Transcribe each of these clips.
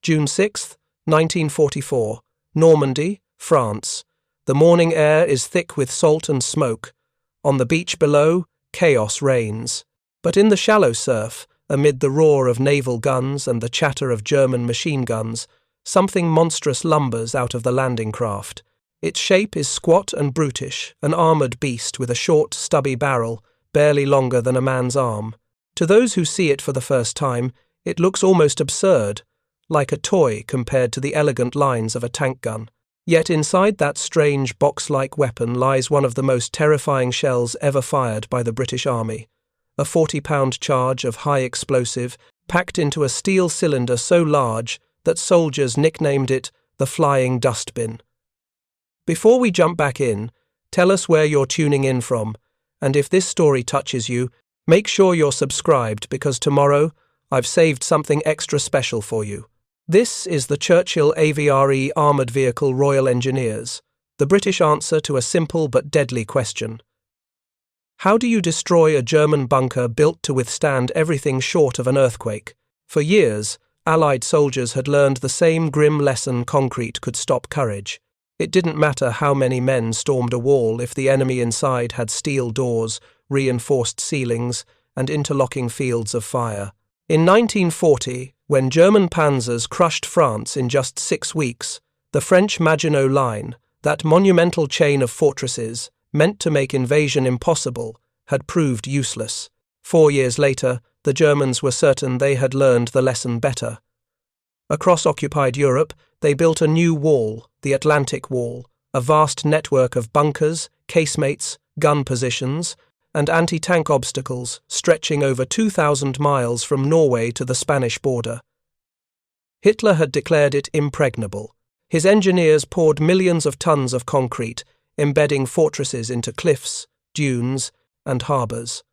June 6, 1944, Normandy, France. The morning air is thick with salt and smoke. On the beach below, chaos reigns. But in the shallow surf, amid the roar of naval guns and the chatter of German machine guns, something monstrous lumbers out of the landing craft. Its shape is squat and brutish, an armoured beast with a short, stubby barrel, barely longer than a man's arm. To those who see it for the first time, it looks almost absurd, like a toy compared to the elegant lines of a tank gun. Yet inside that strange box-like weapon lies one of the most terrifying shells ever fired by the British Army. A 40-pound charge of high explosive packed into a steel cylinder so large that soldiers nicknamed it the Flying Dustbin. Before we jump back in, tell us where you're tuning in from, and if this story touches you, make sure you're subscribed because tomorrow I've saved something extra special for you. This is the Churchill AVRE Armoured Vehicle Royal Engineers, the British answer to a simple but deadly question. How do you destroy a German bunker built to withstand everything short of an earthquake? For years, Allied soldiers had learned the same grim lesson: concrete could stop courage. It didn't matter how many men stormed a wall if the enemy inside had steel doors, reinforced ceilings, and interlocking fields of fire. In 1940, when German panzers crushed France in just 6 weeks, the French Maginot Line, that monumental chain of fortresses, meant to make invasion impossible, had proved useless. 4 years later, the Germans were certain they had learned the lesson better. Across occupied Europe, they built a new wall, the Atlantic Wall, a vast network of bunkers, casemates, gun positions, and anti-tank obstacles stretching over 2,000 miles from Norway to the Spanish border. Hitler had declared it impregnable. His engineers poured millions of tons of concrete, embedding fortresses into cliffs, dunes, and harbours.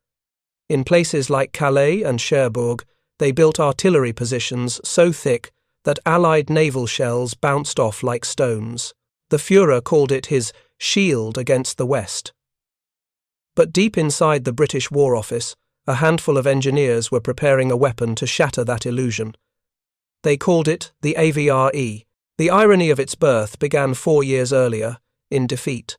In places like Calais and Cherbourg, they built artillery positions so thick that Allied naval shells bounced off like stones. The Führer called it his shield against the West. But deep inside the British War Office, a handful of engineers were preparing a weapon to shatter that illusion. They called it the AVRE. The irony of its birth began 4 years earlier, in defeat.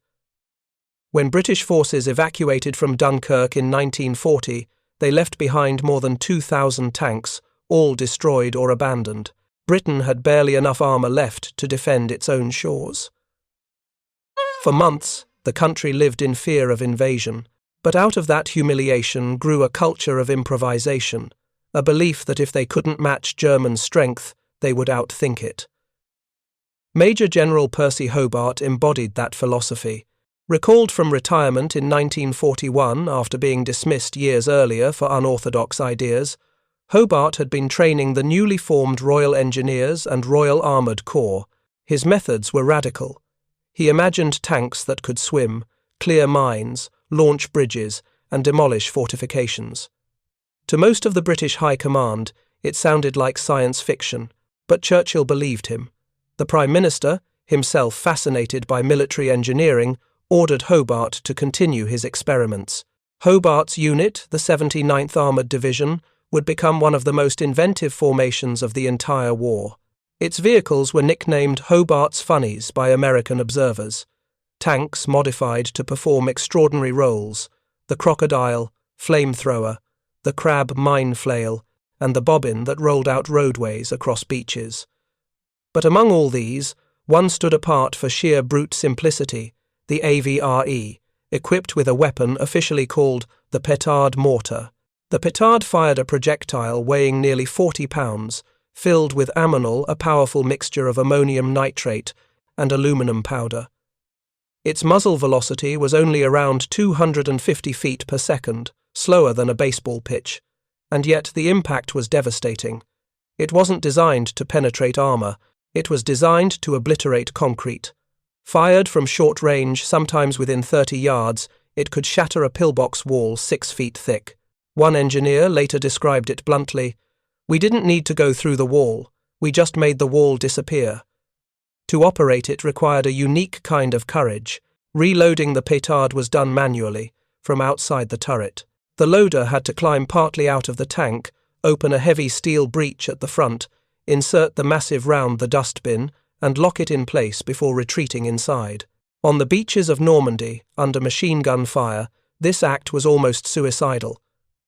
When British forces evacuated from Dunkirk in 1940, they left behind more than 2,000 tanks, all destroyed or abandoned. Britain had barely enough armour left to defend its own shores. For months, the country lived in fear of invasion, but out of that humiliation grew a culture of improvisation, a belief that if they couldn't match German strength, they would outthink it. Major General Percy Hobart embodied that philosophy. Recalled from retirement in 1941 after being dismissed years earlier for unorthodox ideas, Hobart had been training the newly formed Royal Engineers and Royal Armoured Corps. His methods were radical. He imagined tanks that could swim, clear mines, launch bridges, and demolish fortifications. To most of the British High Command, it sounded like science fiction, but Churchill believed him. The Prime Minister, himself fascinated by military engineering, ordered Hobart to continue his experiments. Hobart's unit, the 79th Armoured Division, would become one of the most inventive formations of the entire war. Its vehicles were nicknamed Hobart's Funnies by American observers. Tanks modified to perform extraordinary roles: the crocodile, flamethrower, the crab mine flail, and the bobbin that rolled out roadways across beaches. But among all these, one stood apart for sheer brute simplicity: the AVRE, equipped with a weapon officially called the Petard mortar. The Petard fired a projectile weighing nearly 40 pounds, filled with ammonal, a powerful mixture of ammonium nitrate and aluminum powder. Its muzzle velocity was only around 250 feet per second, slower than a baseball pitch, and yet the impact was devastating. It wasn't designed to penetrate armour, it was designed to obliterate concrete. Fired from short range, sometimes within 30 yards, it could shatter a pillbox wall 6 feet thick. One engineer later described it bluntly: "We didn't need to go through the wall, we just made the wall disappear." To operate it required a unique kind of courage. Reloading the Petard was done manually, from outside the turret. The loader had to climb partly out of the tank, open a heavy steel breech at the front, insert the massive round the dustbin, and lock it in place before retreating inside. On the beaches of Normandy, under machine gun fire, this act was almost suicidal,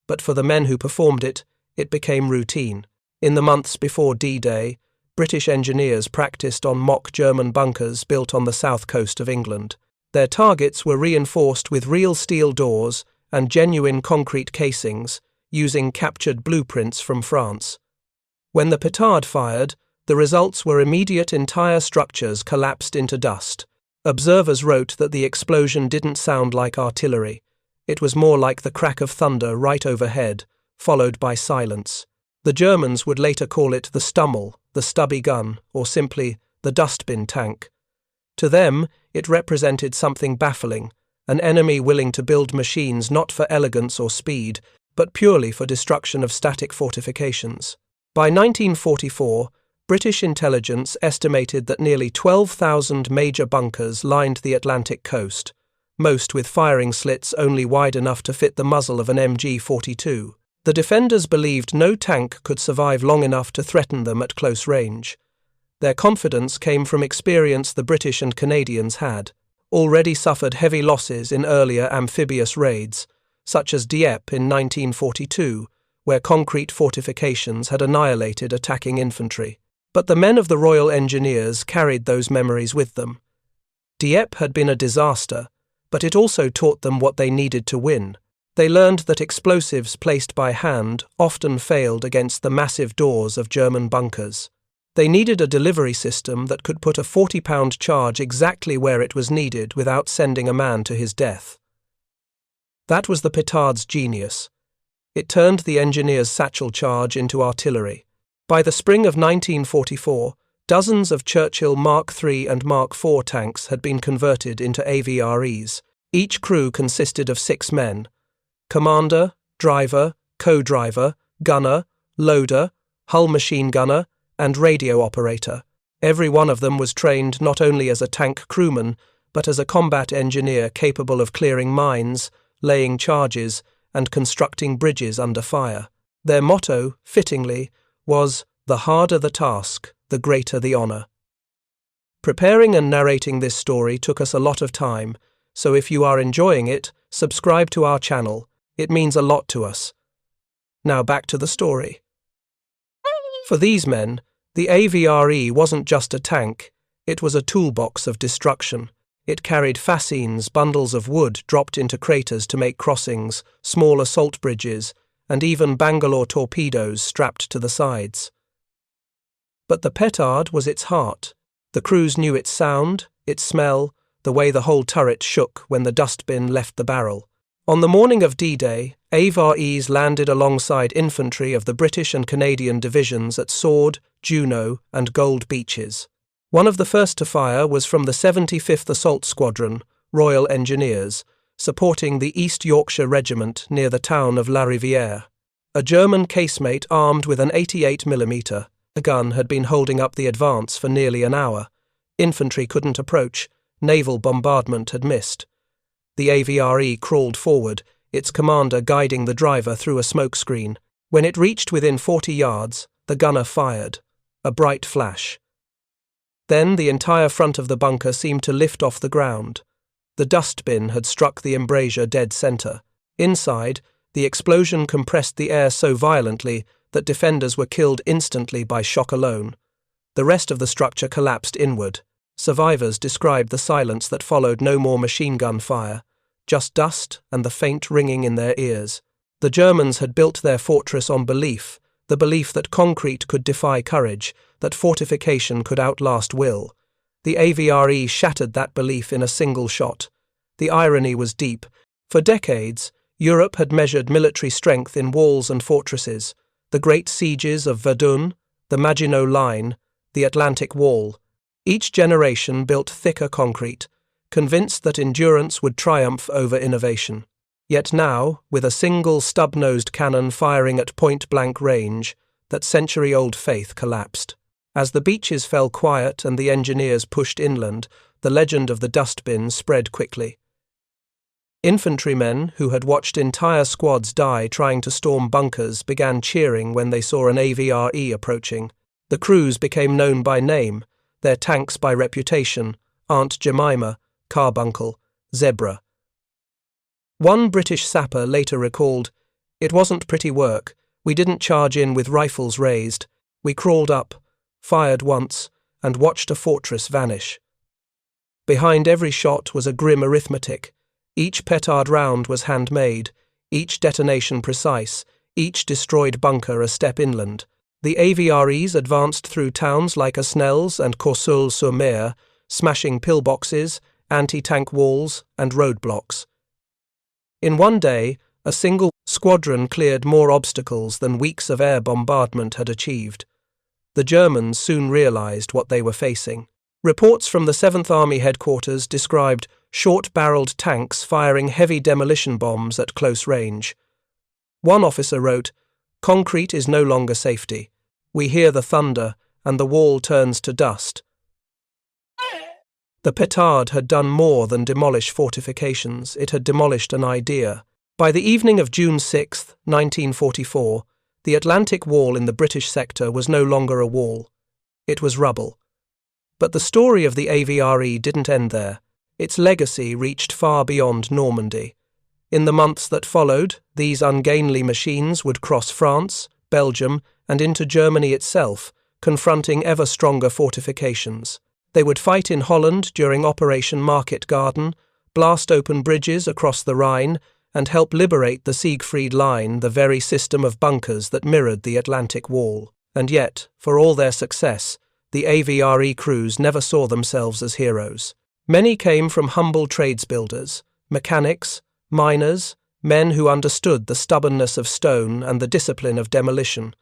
but for the men who performed it, it became routine. In the months before D-Day, British engineers practiced on mock German bunkers built on the south coast of England. Their targets were reinforced with real steel doors and genuine concrete casings, using captured blueprints from France. When the Petard fired, the results were immediate. Entire structures collapsed into dust. Observers wrote that the explosion didn't sound like artillery. It was more like the crack of thunder right overhead, followed by silence. The Germans would later call it the Stummel, the stubby gun, or simply the dustbin tank. To them, it represented something baffling, an enemy willing to build machines not for elegance or speed, but purely for destruction of static fortifications. By 1944, British intelligence estimated that nearly 12,000 major bunkers lined the Atlantic coast, most with firing slits only wide enough to fit the muzzle of an MG-42. The defenders believed no tank could survive long enough to threaten them at close range. Their confidence came from experience the British and Canadians had already suffered heavy losses in earlier amphibious raids, such as Dieppe in 1942, where concrete fortifications had annihilated attacking infantry. But the men of the Royal Engineers carried those memories with them. Dieppe had been a disaster, but it also taught them what they needed to win. They learned that explosives placed by hand often failed against the massive doors of German bunkers. They needed a delivery system that could put a 40-pound charge exactly where it was needed without sending a man to his death. That was the Petard's genius. It turned the engineer's satchel charge into artillery. By the spring of 1944, dozens of Churchill Mark III and Mark IV tanks had been converted into AVREs. Each crew consisted of 6 men: commander, driver, co-driver, gunner, loader, hull machine gunner, and radio operator. Every one of them was trained not only as a tank crewman, but as a combat engineer capable of clearing mines, laying charges, and constructing bridges under fire. Their motto, fittingly, was, "The harder the task, the greater the honor." Preparing and narrating this story took us a lot of time, so if you are enjoying it, subscribe to our channel. It means a lot to us. Now back to the story. For these men, the AVRE wasn't just a tank, it was a toolbox of destruction. It carried fascines, bundles of wood dropped into craters to make crossings, small assault bridges, and even Bangalore torpedoes strapped to the sides. But the Petard was its heart. The crews knew its sound, its smell, the way the whole turret shook when the dustbin left the barrel. On the morning of D-Day, AVREs landed alongside infantry of the British and Canadian divisions at Sword, Juno, and Gold Beaches. One of the first to fire was from the 75th Assault Squadron, Royal Engineers, supporting the East Yorkshire Regiment near the town of La Rivière. A German casemate armed with an 88mm gun had been holding up the advance for nearly an hour. Infantry couldn't approach, naval bombardment had missed. The AVRE crawled forward, its commander guiding the driver through a smokescreen. When it reached within 40 yards, the gunner fired. A bright flash. Then the entire front of the bunker seemed to lift off the ground. The dustbin had struck the embrasure dead center. Inside, the explosion compressed the air so violently that defenders were killed instantly by shock alone. The rest of the structure collapsed inward. Survivors described the silence that followed. No more machine gun fire, just dust and the faint ringing in their ears. The Germans had built their fortress on belief, the belief that concrete could defy courage, that fortification could outlast will. The AVRE shattered that belief in a single shot. The irony was deep. For decades, Europe had measured military strength in walls and fortresses. The great sieges of Verdun, the Maginot Line, the Atlantic Wall. Each generation built thicker concrete, convinced that endurance would triumph over innovation. Yet now, with a single stub-nosed cannon firing at point-blank range, that century-old faith collapsed. As the beaches fell quiet and the engineers pushed inland, the legend of the dustbin spread quickly. Infantrymen, who had watched entire squads die trying to storm bunkers, began cheering when they saw an AVRE approaching. The crews became known by name, their tanks by reputation: Aunt Jemima, Carbuncle, Zebra. One British sapper later recalled, "It wasn't pretty work. We didn't charge in with rifles raised. We crawled up, fired once, and watched a fortress vanish." Behind every shot was a grim arithmetic. Each petard round was handmade, each detonation precise, each destroyed bunker a step inland. The AVREs advanced through towns like Asnelles and Courseulles-sur-Mer, smashing pillboxes, anti-tank walls, and roadblocks. In one day, a single squadron cleared more obstacles than weeks of air bombardment had achieved. The Germans soon realized what they were facing. Reports from the 7th Army headquarters described short-barreled tanks firing heavy demolition bombs at close range. One officer wrote, "Concrete is no longer safety. We hear the thunder, and the wall turns to dust." The Petard had done more than demolish fortifications, it had demolished an idea. By the evening of June 6, 1944, the Atlantic Wall in the British sector was no longer a wall. It was rubble. But the story of the AVRE didn't end there. Its legacy reached far beyond Normandy. In the months that followed, these ungainly machines would cross France, Belgium, and into Germany itself, confronting ever stronger fortifications. They would fight in Holland during Operation Market Garden, blast open bridges across the Rhine, and help liberate the Siegfried Line, the very system of bunkers that mirrored the Atlantic Wall. And yet, for all their success, the AVRE crews never saw themselves as heroes. Many came from humble tradesbuilders, mechanics, miners, men who understood the stubbornness of stone and the discipline of demolition.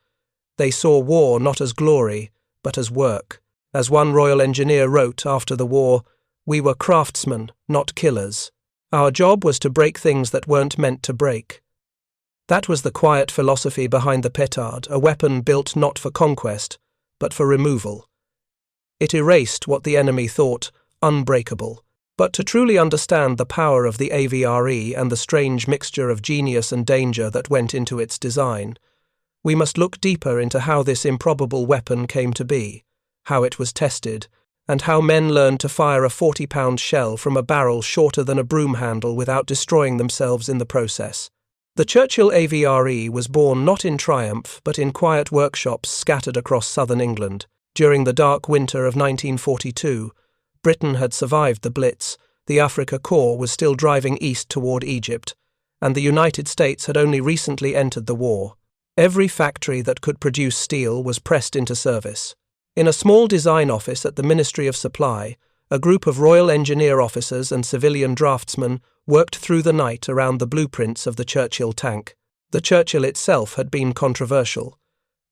They saw war not as glory, but as work. As one Royal Engineer wrote after the war, "We were craftsmen, not killers. Our job was to break things that weren't meant to break." That was the quiet philosophy behind the Petard, a weapon built not for conquest, but for removal. It erased what the enemy thought unbreakable. But to truly understand the power of the AVRE and the strange mixture of genius and danger that went into its design, we must look deeper into how this improbable weapon came to be, how it was tested, and how men learned to fire a 40-pound shell from a barrel shorter than a broom handle without destroying themselves in the process. The Churchill AVRE was born not in triumph, but in quiet workshops scattered across southern England. During the dark winter of 1942, Britain had survived the Blitz, the Afrika Korps was still driving east toward Egypt, and the United States had only recently entered the war. Every factory that could produce steel was pressed into service. In a small design office at the Ministry of Supply, a group of Royal Engineer officers and civilian draftsmen worked through the night around the blueprints of the Churchill tank. The Churchill itself had been controversial.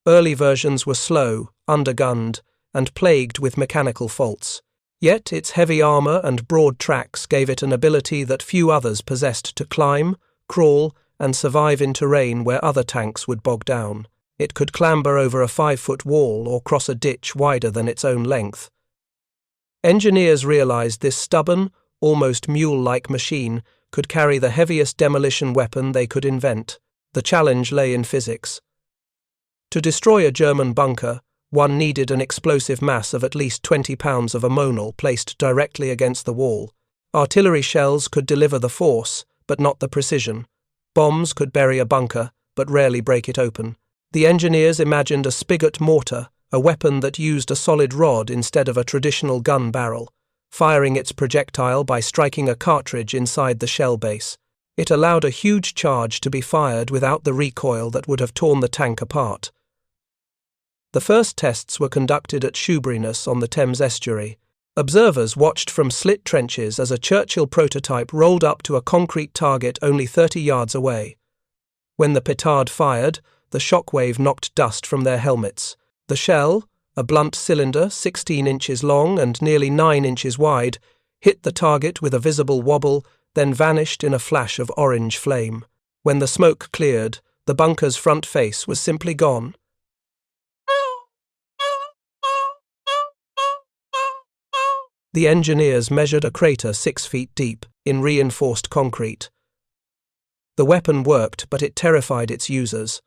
Early versions were slow, undergunned, and plagued with mechanical faults. Yet its heavy armour and broad tracks gave it an ability that few others possessed to climb, crawl, and survive in terrain where other tanks would bog down. It could clamber over a 5-foot wall or cross a ditch wider than its own length. Engineers realised this stubborn, almost mule-like machine could carry the heaviest demolition weapon they could invent. The challenge lay in physics. To destroy a German bunker, one needed an explosive mass of at least 20 pounds of ammonal placed directly against the wall. Artillery shells could deliver the force, but not the precision. Bombs could bury a bunker, but rarely break it open. The engineers imagined a spigot mortar, a weapon that used a solid rod instead of a traditional gun barrel, firing its projectile by striking a cartridge inside the shell base. It allowed a huge charge to be fired without the recoil that would have torn the tank apart. The first tests were conducted at Shoeburyness on the Thames estuary. Observers watched from slit trenches as a Churchill prototype rolled up to a concrete target only 30 yards away. When the Petard fired, the shockwave knocked dust from their helmets. The shell, a blunt cylinder 16 inches long and nearly 9 inches wide, hit the target with a visible wobble, then vanished in a flash of orange flame. When the smoke cleared, the bunker's front face was simply gone. The engineers measured a crater 6 feet deep, in reinforced concrete. The weapon worked, but it terrified its users.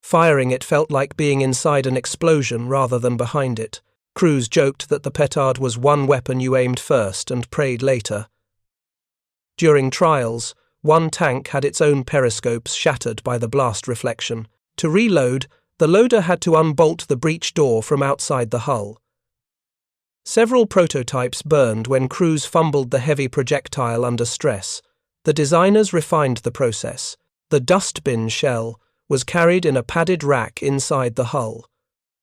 Firing it felt like being inside an explosion rather than behind it. Crews joked that the Petard was one weapon you aimed first and prayed later. During trials, one tank had its own periscopes shattered by the blast reflection. To reload, the loader had to unbolt the breech door from outside the hull. Several prototypes burned when crews fumbled the heavy projectile under stress. The designers refined the process. The Dustbin shell was carried in a padded rack inside the hull.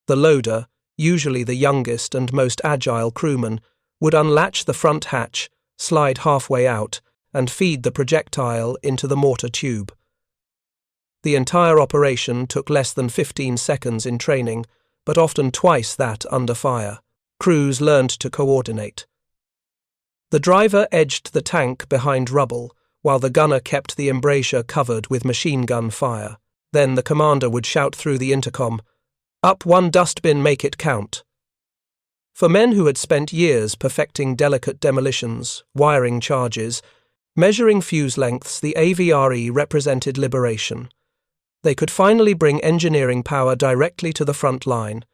The loader, usually the youngest and most agile crewman, would unlatch the front hatch, slide halfway out, and feed the projectile into the mortar tube. The entire operation took less than 15 seconds in training, but often twice that under fire. Crews learned to coordinate. The driver edged the tank behind rubble, while the gunner kept the embrasure covered with machine gun fire. Then the commander would shout through the intercom, "Up one Dustbin, make it count." For men who had spent years perfecting delicate demolitions, wiring charges, measuring fuse lengths, the AVRE represented liberation. They could finally bring engineering power directly to the front line.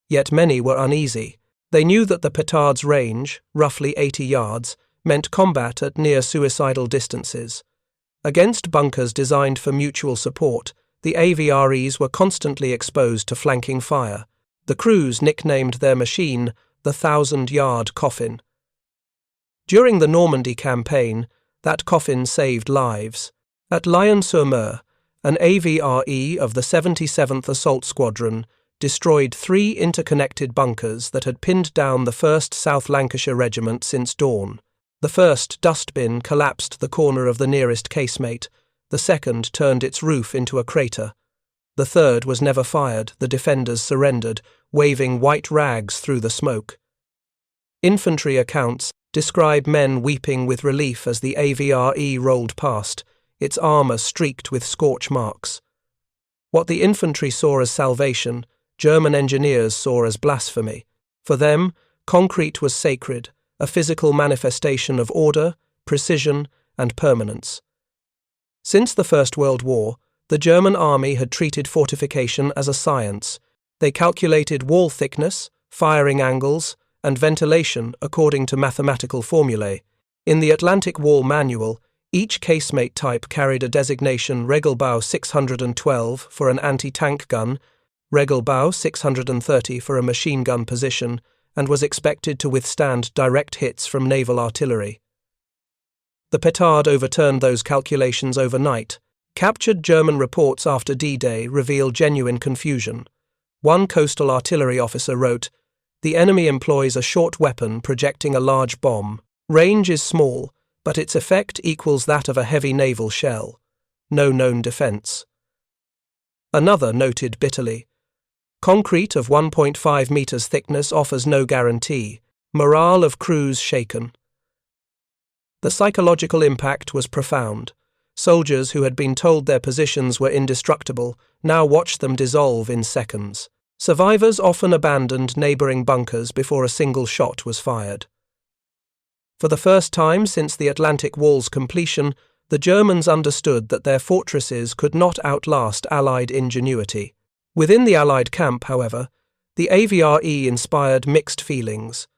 Yet many were uneasy. They knew that the Petard's range, roughly 80 yards, meant combat at near suicidal distances. Against bunkers designed for mutual support, the AVREs were constantly exposed to flanking fire. The crews nicknamed their machine the 1,000-yard coffin. During the Normandy campaign, that coffin saved lives. At Lyon-sur-Mer, an AVRE of the 77th Assault Squadron destroyed 3 interconnected bunkers that had pinned down the 1st South Lancashire Regiment since dawn. The first Dustbin collapsed the corner of the nearest casemate. The second turned its roof into a crater. The third was never fired. The defenders surrendered, waving white rags through the smoke. Infantry accounts describe men weeping with relief as the AVRE rolled past, its armour streaked with scorch marks. What the infantry saw as salvation, German engineers saw as blasphemy. For them, concrete was sacred, a physical manifestation of order, precision, and permanence. Since the First World War, the German army had treated fortification as a science. They calculated wall thickness, firing angles, and ventilation according to mathematical formulae. In the Atlantic Wall Manual, each casemate type carried a designation Regelbau 612 for an anti-tank gun, Regelbau 630 for a machine gun position, and was expected to withstand direct hits from naval artillery. The Petard overturned those calculations overnight. Captured German reports after D-Day reveal genuine confusion. One coastal artillery officer wrote, "The enemy employs a short weapon projecting a large bomb. Range is small, but its effect equals that of a heavy naval shell. No known defense." Another noted bitterly, "Concrete of 1.5 meters thickness offers no guarantee. Morale of crews shaken." The psychological impact was profound. Soldiers who had been told their positions were indestructible now watched them dissolve in seconds. Survivors often abandoned neighbouring bunkers before a single shot was fired. For the first time since the Atlantic Wall's completion, the Germans understood that their fortresses could not outlast Allied ingenuity. Within the Allied camp, however, the AVRE inspired mixed feelings.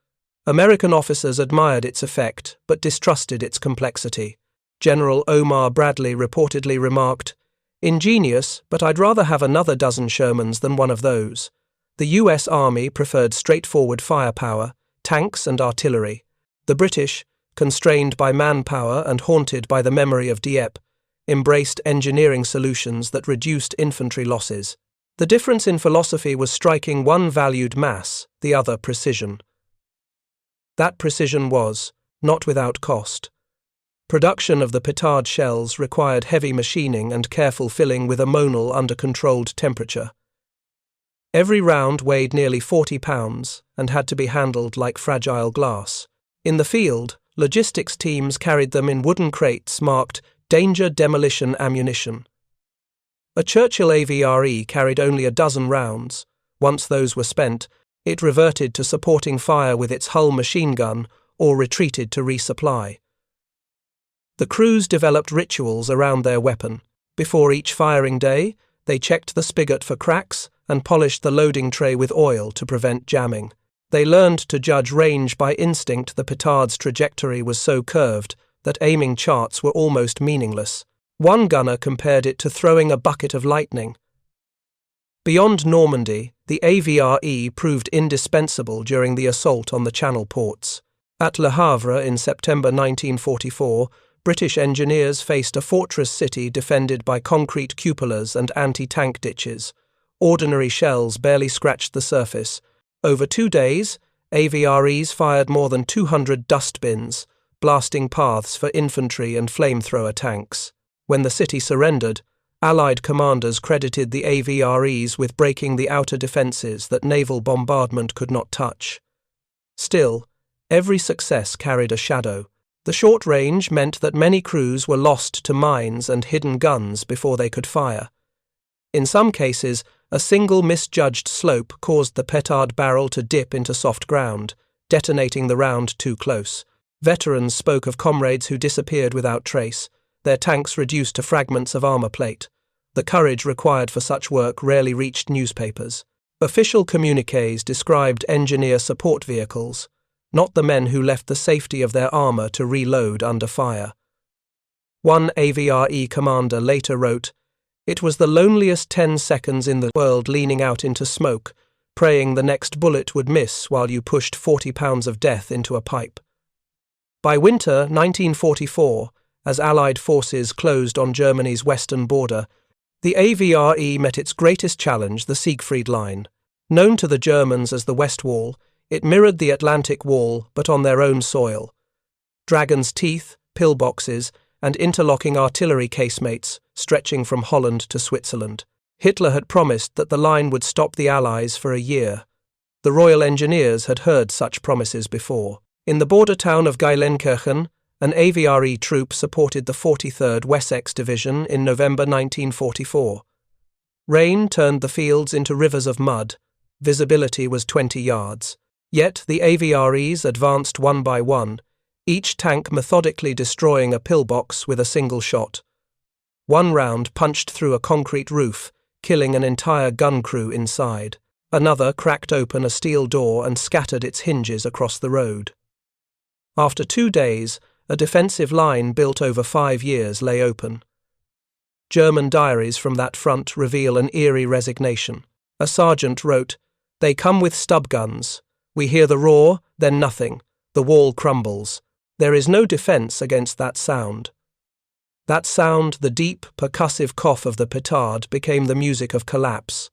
American officers admired its effect, but distrusted its complexity. General Omar Bradley reportedly remarked, "Ingenious, but I'd rather have another dozen Shermans than one of those." The US Army preferred straightforward firepower, tanks and artillery. The British, constrained by manpower and haunted by the memory of Dieppe, embraced engineering solutions that reduced infantry losses. The difference in philosophy was striking: one valued mass, the other precision. That precision was, not without cost. Production of the Petard shells required heavy machining and careful filling with ammonal under controlled temperature. Every round weighed nearly 40 pounds and had to be handled like fragile glass. In the field, logistics teams carried them in wooden crates marked "Danger Demolition Ammunition." A Churchill AVRE carried only a dozen rounds. Once those were spent, it reverted to supporting fire with its hull machine gun or retreated to resupply. The crews developed rituals around their weapon. Before each firing day, They checked the spigot for cracks and polished the loading tray with oil to prevent jamming. They learned to judge range by instinct. The Petard's trajectory was so curved that aiming charts were almost meaningless. One gunner compared it to throwing a bucket of lightning. Beyond Normandy, the AVRE proved indispensable during the assault on the Channel ports. At Le Havre in September 1944, British engineers faced a fortress city defended by concrete cupolas and anti-tank ditches. Ordinary shells barely scratched the surface. Over 2 days, AVREs fired more than 200 dustbins, blasting paths for infantry and flamethrower tanks. When the city surrendered, Allied commanders credited the AVREs with breaking the outer defences that naval bombardment could not touch. Still, every success carried a shadow. The short range meant that many crews were lost to mines and hidden guns before they could fire. In some cases, a single misjudged slope caused the petard barrel to dip into soft ground, detonating the round too close. Veterans spoke of comrades who disappeared without trace, their tanks reduced to fragments of armour plate. The courage required for such work rarely reached newspapers. Official communiques described engineer support vehicles, not the men who left the safety of their armour to reload under fire. One AVRE commander later wrote, "It was the loneliest 10 seconds in the world leaning out into smoke, praying the next bullet would miss while you pushed 40 pounds of death into a pipe." By winter 1944, as Allied forces closed on Germany's western border, the AVRE met its greatest challenge, the Siegfried Line. Known to the Germans as the West Wall, it mirrored the Atlantic Wall but on their own soil. Dragon's teeth, pillboxes, and interlocking artillery casemates stretching from Holland to Switzerland. Hitler had promised that the line would stop the Allies for a year. The Royal Engineers had heard such promises before. In the border town of Geilenkirchen, an AVRE troop supported the 43rd Wessex Division in November 1944. Rain turned the fields into rivers of mud. Visibility was 20 yards. Yet the AVREs advanced one by one, each tank methodically destroying a pillbox with a single shot. One round punched through a concrete roof, killing an entire gun crew inside. Another cracked open a steel door and scattered its hinges across the road. After 2 days, a defensive line built over 5 years lay open. German diaries from that front reveal an eerie resignation. A sergeant wrote, "They come with stub guns. We hear the roar, then nothing. The wall crumbles. There is no defence against that sound." That sound, the deep, percussive cough of the petard, became the music of collapse.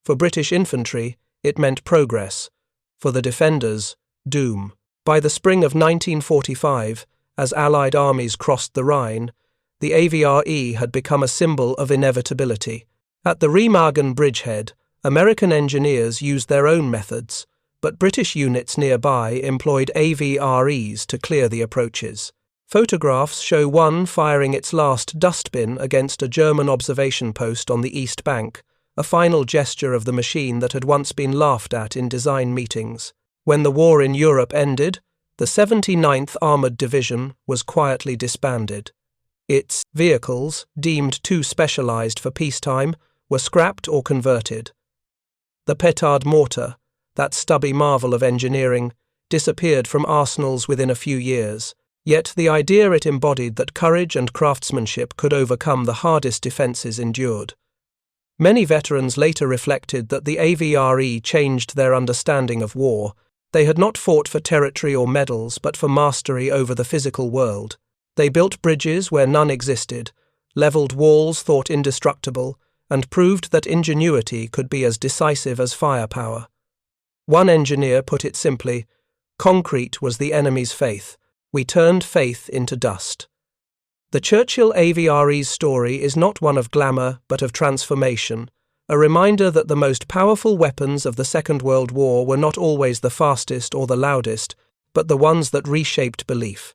For British infantry, it meant progress. For the defenders, doom. By the spring of 1945, as Allied armies crossed the Rhine, the AVRE had become a symbol of inevitability. At the Remagen bridgehead, American engineers used their own methods, but British units nearby employed AVREs to clear the approaches. Photographs show one firing its last dustbin against a German observation post on the east bank, a final gesture of the machine that had once been laughed at in design meetings. When the war in Europe ended, the 79th Armoured Division was quietly disbanded. Its vehicles, deemed too specialised for peacetime, were scrapped or converted. The Petard mortar, that stubby marvel of engineering, disappeared from arsenals within a few years. Yet the idea it embodied that courage and craftsmanship could overcome the hardest defences endured. Many veterans later reflected that the AVRE changed their understanding of war. They had not fought for territory or medals, but for mastery over the physical world. They built bridges where none existed, levelled walls thought indestructible, and proved that ingenuity could be as decisive as firepower. One engineer put it simply, "Concrete was the enemy's faith. We turned faith into dust." The Churchill AVRE's story is not one of glamour, but of transformation, a reminder that the most powerful weapons of the Second World War were not always the fastest or the loudest, but the ones that reshaped belief.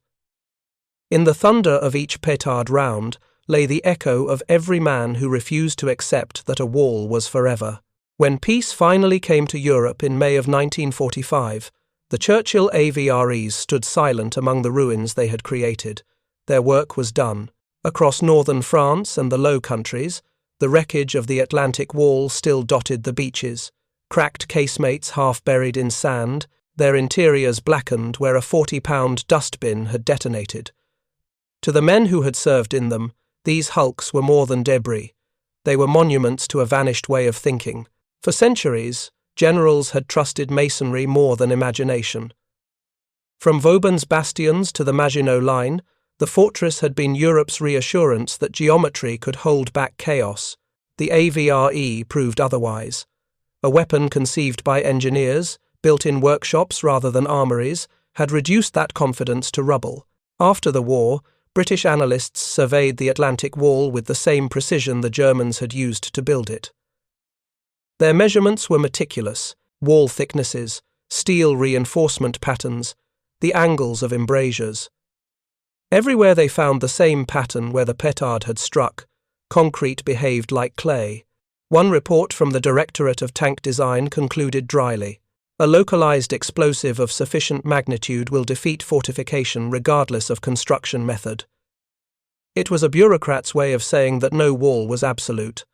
In the thunder of each petard round lay the echo of every man who refused to accept that a wall was forever. When peace finally came to Europe in May of 1945, the Churchill AVREs stood silent among the ruins they had created. Their work was done. Across northern France and the Low Countries, The wreckage of the Atlantic Wall still dotted the beaches, cracked casemates half buried in sand, their interiors blackened where a 40-pound dustbin had detonated. To the men who had served in them, these hulks were more than debris. They were monuments to a vanished way of thinking. For centuries, generals had trusted masonry more than imagination. From Vauban's bastions to the Maginot Line, the fortress had been Europe's reassurance that geometry could hold back chaos. The AVRE proved otherwise. A weapon conceived by engineers, built in workshops rather than armories, had reduced that confidence to rubble. After the war, British analysts surveyed the Atlantic Wall with the same precision the Germans had used to build it. Their measurements were meticulous: wall thicknesses, steel reinforcement patterns, the angles of embrasures. Everywhere they found the same pattern where the petard had struck, concrete behaved like clay. One report from the Directorate of Tank Design concluded dryly, "A localized explosive of sufficient magnitude will defeat fortification regardless of construction method." It was a bureaucrat's way of saying that no wall was absolute.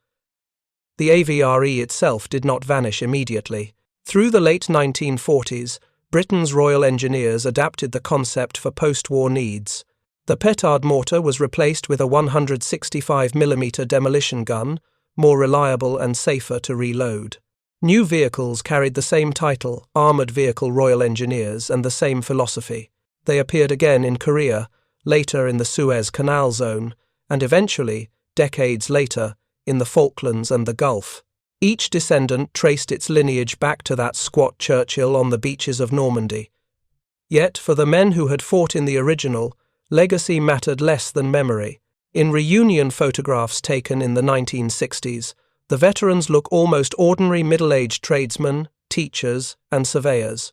The AVRE itself did not vanish immediately. Through the late 1940s, Britain's Royal Engineers adapted the concept for post-war needs. The Petard mortar was replaced with a 165mm demolition gun, more reliable and safer to reload. New vehicles carried the same title, Armoured Vehicle Royal Engineers, and the same philosophy. They appeared again in Korea, later in the Suez Canal zone, and eventually, decades later, in the Falklands and the Gulf. Each descendant traced its lineage back to that squat Churchill on the beaches of Normandy. Yet, for the men who had fought in the original, legacy mattered less than memory. In reunion photographs taken in the 1960s, the veterans look almost ordinary middle-aged tradesmen, teachers, and surveyors.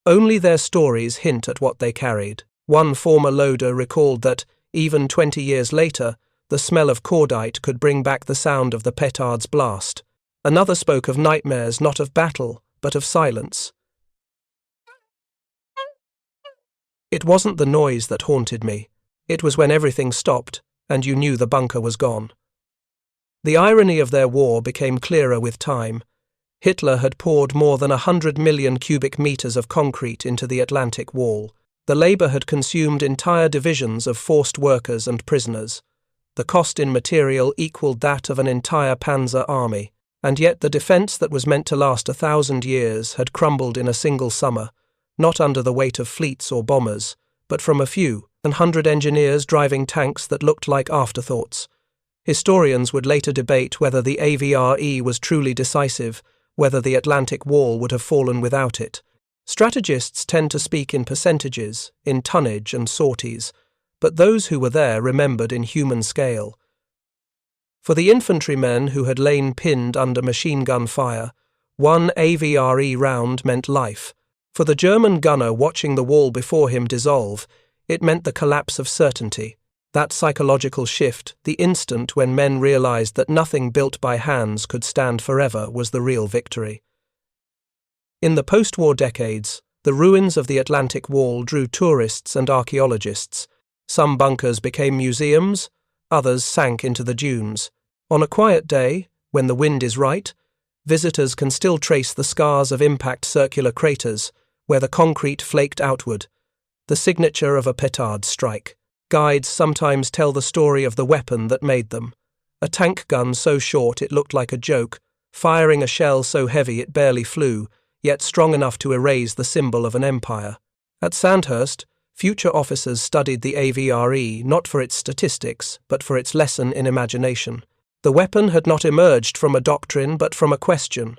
Only their stories hint at what they carried. One former loader recalled that, even 20 years later, the smell of cordite could bring back the sound of the petard's blast. Another spoke of nightmares not of battle, but of silence. It wasn't the noise that haunted me. It was when everything stopped, and you knew the bunker was gone. The irony of their war became clearer with time. Hitler had poured more than 100 million cubic meters of concrete into the Atlantic Wall. The labor had consumed entire divisions of forced workers and prisoners. The cost in material equaled that of an entire panzer army, and yet the defense that was meant to last 1,000 years had crumbled in a single summer, not under the weight of fleets or bombers, but from a few, 100 engineers driving tanks that looked like afterthoughts. Historians would later debate whether the AVRE was truly decisive, whether the Atlantic Wall would have fallen without it. Strategists tend to speak in percentages, in tonnage and sorties, but those who were there remembered in human scale. For the infantrymen who had lain pinned under machine gun fire, one AVRE round meant life. For the German gunner watching the wall before him dissolve, it meant the collapse of certainty. That psychological shift, the instant when men realized that nothing built by hands could stand forever, was the real victory. In the post-war decades, the ruins of the Atlantic Wall drew tourists and archaeologists. Some bunkers became museums, others sank into the dunes. On a quiet day, when the wind is right, visitors can still trace the scars of impact circular craters, where the concrete flaked outward, the signature of a petard strike. Guides sometimes tell the story of the weapon that made them. A tank gun so short it looked like a joke, firing a shell so heavy it barely flew, yet strong enough to erase the symbol of an empire. At Sandhurst, future officers studied the AVRE not for its statistics, but for its lesson in imagination. The weapon had not emerged from a doctrine, but from a question.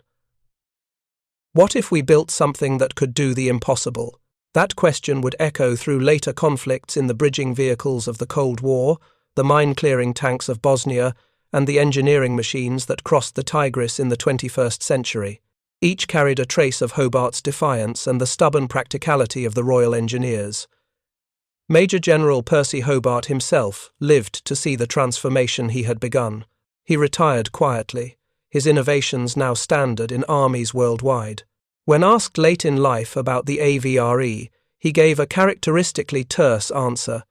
What if we built something that could do the impossible? That question would echo through later conflicts in the bridging vehicles of the Cold War, the mine-clearing tanks of Bosnia, and the engineering machines that crossed the Tigris in the 21st century. Each carried a trace of Hobart's defiance and the stubborn practicality of the Royal Engineers. Major General Percy Hobart himself lived to see the transformation he had begun. He retired quietly, his innovations now standard in armies worldwide. When asked late in life about the AVRE, he gave a characteristically terse answer.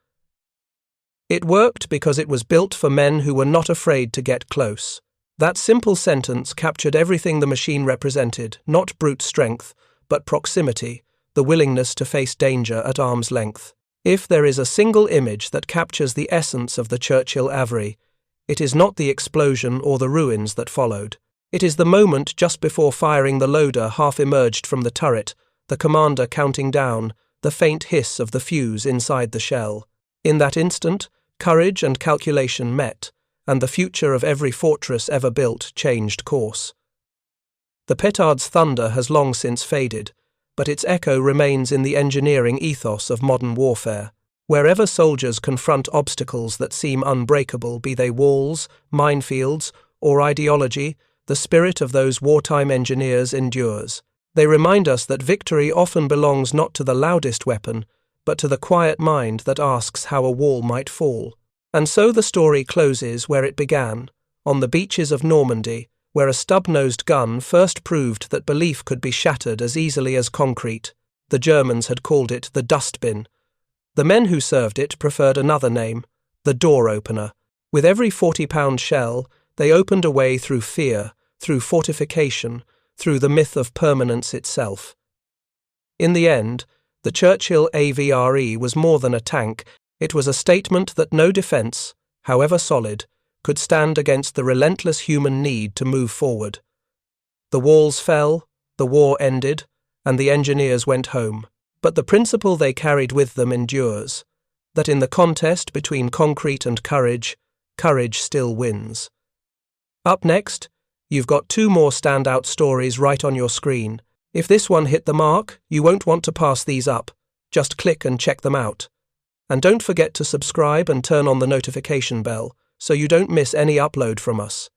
It worked because it was built for men who were not afraid to get close. That simple sentence captured everything the machine represented, not brute strength, but proximity, the willingness to face danger at arm's length. If there is a single image that captures the essence of the Churchill AVRE, it is not the explosion or the ruins that followed. It is the moment just before firing the loader half emerged from the turret, the commander counting down, the faint hiss of the fuse inside the shell. In that instant, courage and calculation met, and the future of every fortress ever built changed course. The Petard's thunder has long since faded, but its echo remains in the engineering ethos of modern warfare. Wherever soldiers confront obstacles that seem unbreakable, be they walls, minefields, or ideology, the spirit of those wartime engineers endures. They remind us that victory often belongs not to the loudest weapon, but to the quiet mind that asks how a wall might fall. And so the story closes where it began, on the beaches of Normandy, where a stub-nosed gun first proved that belief could be shattered as easily as concrete. The Germans had called it the Dustbin. The men who served it preferred another name, the door opener. With every 40-pound shell, they opened a way through fear, through fortification, through the myth of permanence itself. In the end, the Churchill AVRE was more than a tank. It was a statement that no defence, however solid, could stand against the relentless human need to move forward. The walls fell, the war ended, and the engineers went home. But the principle they carried with them endures, that in the contest between concrete and courage, courage still wins. Up next, you've got two more standout stories right on your screen. If this one hit the mark, you won't want to pass these up. Just click and check them out. And don't forget to subscribe and turn on the notification bell so you don't miss any upload from us.